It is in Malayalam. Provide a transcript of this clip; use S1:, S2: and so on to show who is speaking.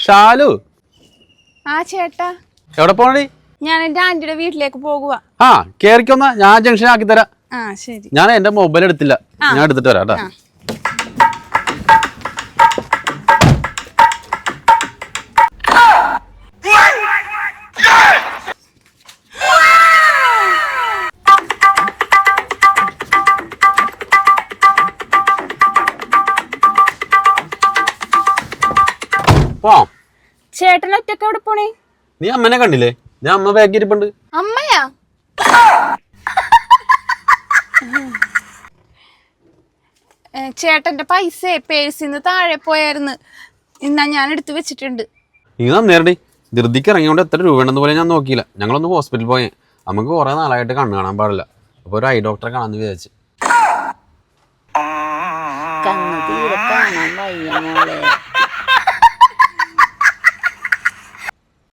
S1: ഷാലു.
S2: ആ ചേട്ടാ.
S1: എവിടെ പോണടി?
S2: ഞാൻ എന്റെ ആന്റിയുടെ വീട്ടിലേക്ക് പോകുക.
S1: ആ കേറിക്കൊന്ന, ഞാൻ ജംഗ്ഷൻ ആക്കി തരാം.
S2: ആ ശരി.
S1: ഞാൻ എന്റെ മൊബൈൽ എടുത്തില്ല, ഞാൻ എടുത്തിട്ട് വരാം കേട്ടാ.
S2: ചേട്ടൻ ഒറ്റക്ക് എവിടെ പോണേ?
S1: നീ അമ്മനെ കണ്ടില്ലേ? ഞാൻ അമ്മ ബാക്കി ഇരിപ്പുണ്ട്.
S2: അമ്മയാ? ചേട്ടന്റെ പൈസ പേഴ്സിന്ന് താഴെ പോയായിരുന്നു. ഇന്നാ ഞാൻ എടുത്തു വെച്ചിട്ടുണ്ട്.
S1: നീ നന്നേരടി, ധൃതിക്ക് ഇറങ്ങിയോണ്ട് എത്ര രൂപ ഉണ്ടെന്ന് പോലെ ഞാൻ നോക്കിയില്ല. ഞങ്ങളൊന്ന് ഹോസ്പിറ്റലിൽ പോയേ, നമുക്ക് കുറെ നാളായിട്ട് കണ്ണ് കാണാൻ പാടില്ല. അപ്പൊ ഒരു ഐ ഡോക്ടറെ കാണാന്ന് വിചാരിച്ചു.
S3: കണ്ണ് തീരെ കാണാൻ വയ്യ മോളെ.